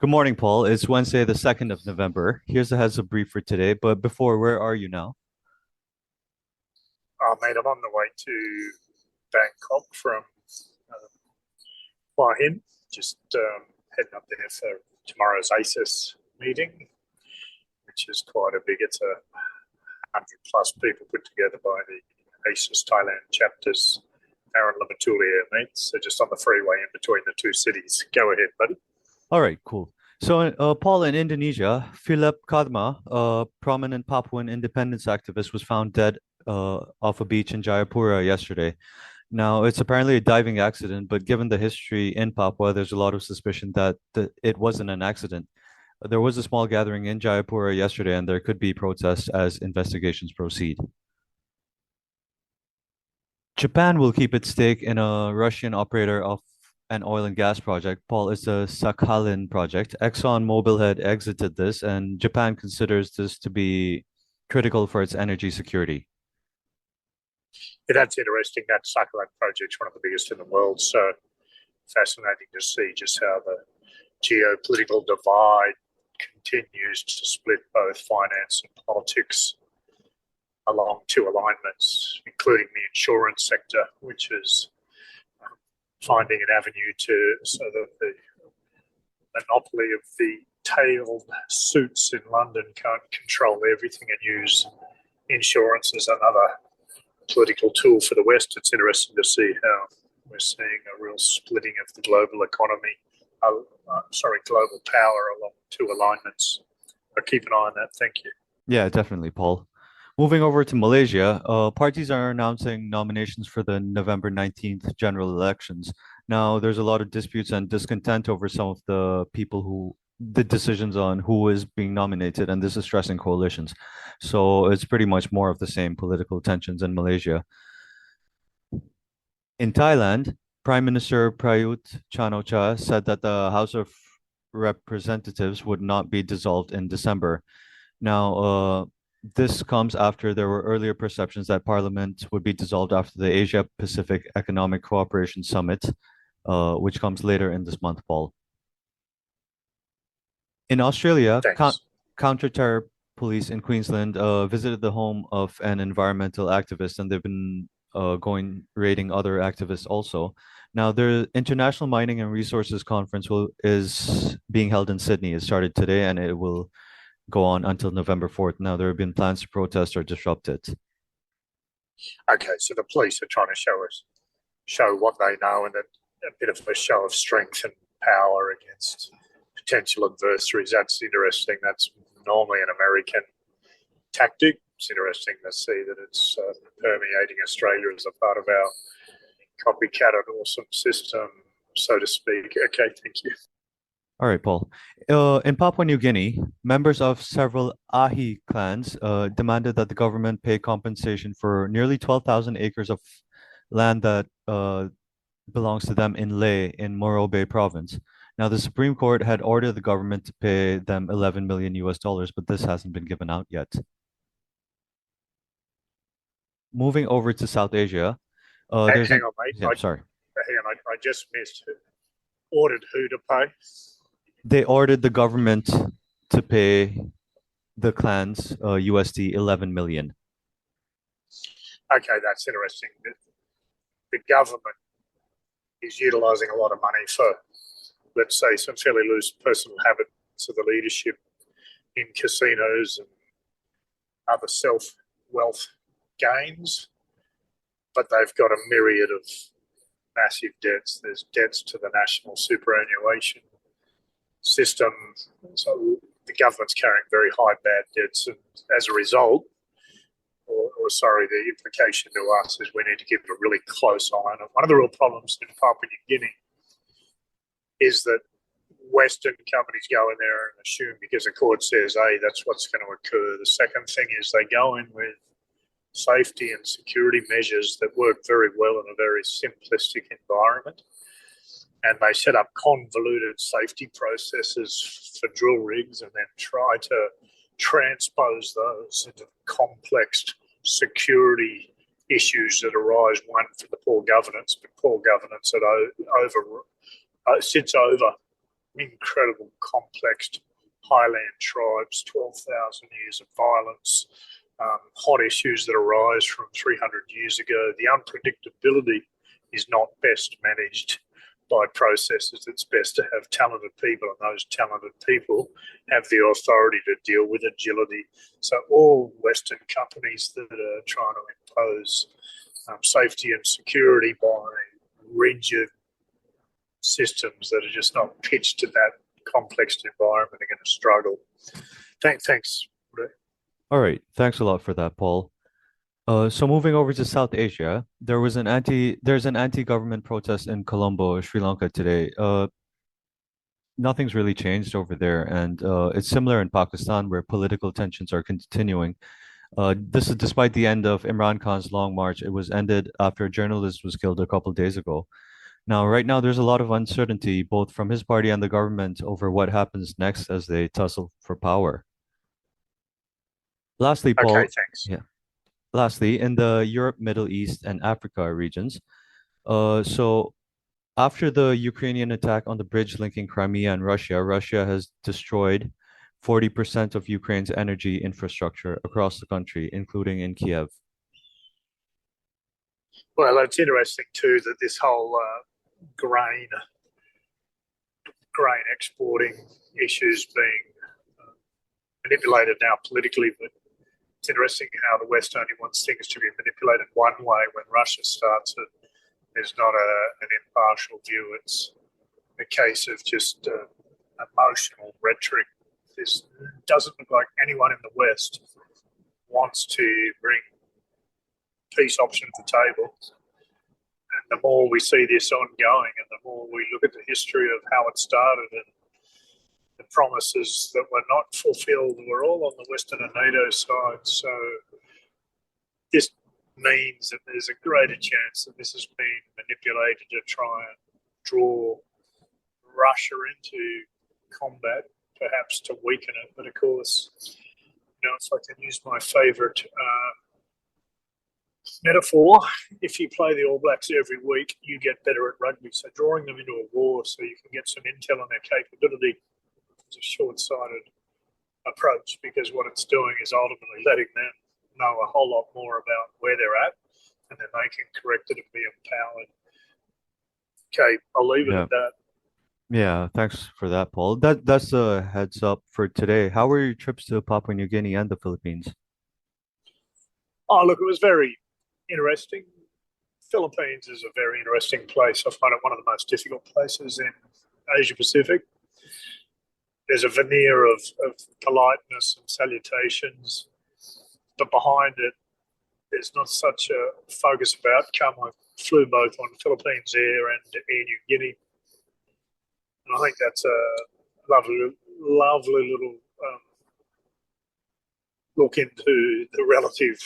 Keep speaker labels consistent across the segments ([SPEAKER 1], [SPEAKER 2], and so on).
[SPEAKER 1] Good morning, Paul. It's Wednesday, the 2nd of November. Here's the heads up brief for today. But before, where are you now?
[SPEAKER 2] Mate, I'm on the way to Bangkok from Hua Hin, just heading up there for tomorrow's ACES meeting, which is quite a big, it's 100 plus people put together by the ACES Thailand chapters. Aaron Lamatulia, mate. So just on the freeway in between the two cities. Go ahead, buddy.
[SPEAKER 1] All right, cool. So, Paul, in Indonesia, Philip Kadma, a prominent Papuan independence activist, was found dead off a beach in Jayapura yesterday. Now, it's apparently a diving accident, but given the history in Papua, there's a lot of suspicion that it wasn't an accident. There was a small gathering in Jayapura yesterday, and there could be protests as investigations proceed. Japan will keep its stake in a Russian operator of an oil and gas project. Paul, it's the Sakhalin project. ExxonMobil had exited this, and Japan considers this to be critical for its energy security.
[SPEAKER 2] Yeah, that's interesting. That Sakhalin project's one of the biggest in the world. So fascinating to see just how the geopolitical divide continues to split both finance and politics along two alignments, including the insurance sector, which is finding an avenue to so that the monopoly of the tailed suits in London can't control everything and use insurance as another political tool for the West. It's interesting to see how we're seeing a real splitting of the global economy, global power along two alignments. I'll keep an eye on that. Thank you.
[SPEAKER 1] Yeah, definitely, Paul. Moving over to Malaysia, parties are announcing nominations for the November 19th general elections. Now, there's a lot of disputes and discontent over some of the people who the decisions on who is being nominated, and this is stressing coalitions. So it's pretty much more of the same political tensions in Malaysia. In Thailand, Prime Minister Prayut Chan-o-cha said that the House of Representatives would not be dissolved in December. Now, this comes after there were earlier perceptions that Parliament would be dissolved after the Asia Pacific Economic Cooperation Summit, which comes later in this month, Paul. In Australia,
[SPEAKER 2] Thanks.
[SPEAKER 1] counter-terror police in Queensland visited the home of an environmental activist, and they've been going raiding other activists also. Now, the International Mining and Resources Conference is being held in Sydney. It started today, and it will go on until November 4th. Now, there have been plans to protest or disrupt it.
[SPEAKER 2] Okay, so the police are trying to show what they know and a bit of a show of strength and power against potential adversaries. That's interesting. That's normally an American tactic. It's interesting to see that it's permeating Australia as a part of our copycat and awesome system, so to speak. Okay, thank you.
[SPEAKER 1] All right, Paul. In Papua New Guinea, members of several Ahi clans demanded that the government pay compensation for nearly 12,000 acres of land that belongs to them in Leh in Morobe province. Now, the Supreme Court had ordered the government to pay them 11 million US dollars, but this hasn't been given out yet. Moving over to South Asia, there's
[SPEAKER 2] Hang
[SPEAKER 1] an
[SPEAKER 2] on, mate.
[SPEAKER 1] yeah, sorry.
[SPEAKER 2] Hang on. I just missed who ordered who to pay.
[SPEAKER 1] They ordered the government to pay the clans USD 11 million.
[SPEAKER 2] Okay, that's interesting. The government is utilising a lot of money for, let's say, some fairly loose personal habits of the leadership in casinos and other self-wealth gains, but they've got a myriad of massive debts. There's debts to the national superannuation system. So the government's carrying very high bad debts, and as a result, the implication to us is we need to keep a really close eye on it. One of the real problems in Papua New Guinea is that Western companies go in there and assume because the court says, hey, that's what's going to occur. The second thing is they go in with safety and security measures that work very well in a very simplistic environment. And they set up convoluted safety processes for drill rigs and then try to transpose those into complex security issues that arise, one, from the poor governance, but poor governance that sits over incredible, complex highland tribes, 12,000 years of violence, hot issues that arise from 300 years ago. The unpredictability is not best managed by processes. It's best to have talented people, and those talented people have the authority to deal with agility. So all Western companies that are trying to impose safety and security by rigid systems that are just not pitched to that complex environment are going to struggle. Thanks.
[SPEAKER 1] All right. Thanks a lot for that, Paul. So moving over to South Asia, there's an anti-government protest in Colombo, Sri Lanka today. Nothing's really changed over there, and it's similar in Pakistan where political tensions are continuing. This is despite the end of Imran Khan's long march. It was ended after a journalist was killed a couple days ago. Now, right now, there's a lot of uncertainty both from his party and the government over what happens next as they tussle for power. Lastly,
[SPEAKER 2] Okay,
[SPEAKER 1] Paul,
[SPEAKER 2] thanks.
[SPEAKER 1] yeah. Lastly, in the Europe, Middle East, and Africa regions, so after the Ukrainian attack on the bridge linking Crimea and Russia, Russia has destroyed 40% of Ukraine's energy infrastructure across the country, including in Kiev.
[SPEAKER 2] Well, it's interesting too that this whole grain exporting issues being manipulated now politically, but it's interesting how the West only wants things to be manipulated one way. When Russia starts it, there's not an impartial view. It's a case of just emotional rhetoric. This doesn't look like anyone in the West wants to bring peace option to the table. And the more we see this ongoing and the more we look at the history of how it started and the promises that were not fulfilled were all on the Western and NATO side. So this means that there's a greater chance that this has been manipulated to try and draw Russia into combat, perhaps to weaken it. But of course, if I can use my favourite metaphor, if you play the All Blacks every week, you get better at rugby. So drawing them into a war so you can get some intel on their capability is a short-sighted approach, because what it's doing is ultimately letting them know a whole lot more about where they're at, and then they can correct it and be empowered. Okay, I'll leave it
[SPEAKER 1] Yeah.
[SPEAKER 2] at that.
[SPEAKER 1] Yeah, thanks for that, Paul. That's a heads up for today. How were your trips to Papua New Guinea and the Philippines?
[SPEAKER 2] Oh, look, it was very interesting. Philippines is a very interesting place. I find it one of the most difficult places in Asia Pacific. There's a veneer of politeness and salutations, but behind it, there's not such a focus of outcome. I flew both on Philippines Air and Air New Guinea, and I think that's a lovely little look into the relative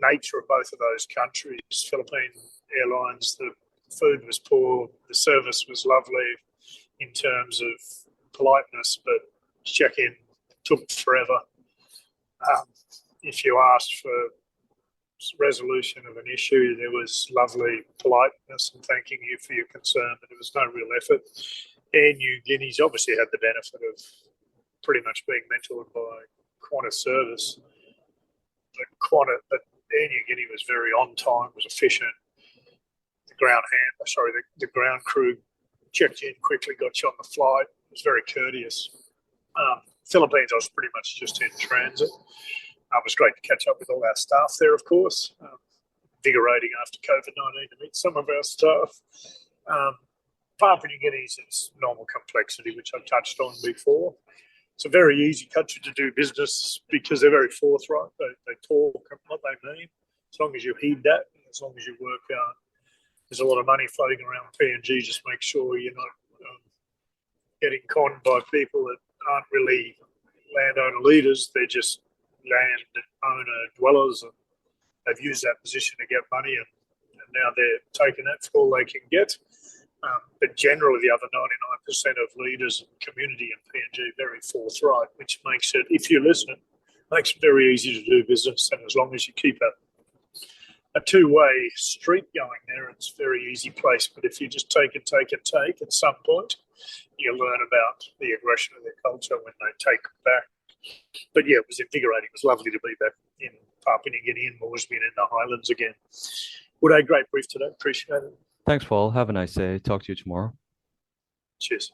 [SPEAKER 2] nature of both of those countries. Philippine Airlines, the food was poor, the service was lovely in terms of politeness, but check-in took forever. If you asked for resolution of an issue, there was lovely politeness and thanking you for your concern, but there was no real effort. Air New Guinea's obviously had the benefit of pretty much being mentored by Qantas service, but Air New Guinea was very on time, was efficient. The ground crew checked in quickly, got you on the flight, was very courteous. Philippines, I was pretty much just in transit. It was great to catch up with all our staff there, of course. Invigorating after COVID-19 to meet some of our staff. Papua New Guinea's its normal complexity, which I've touched on before. It's a very easy country to do business because they're very forthright. They talk what they mean. As long as you heed that, as long as you work out. There's a lot of money floating around PNG. Just make sure you're not getting conned by people that aren't really landowner leaders. They're just landowner dwellers, and they've used that position to get money, and now they're taking that for all they can get. But generally, the other 99% of leaders and community in PNG are very forthright, which makes it, if you listen, makes it very easy to do business. And as long as you keep a two-way street going there. It's a very easy place, but if you just take and take and take, at some point, you learn about the aggression of their culture when they take back. But yeah, it was invigorating. It was lovely to be back in Papua New Guinea and Moresby and in the Highlands again. Uday, great brief today. Appreciate it.
[SPEAKER 1] Thanks, Paul. Have a nice day. Talk to you tomorrow.
[SPEAKER 2] Cheers.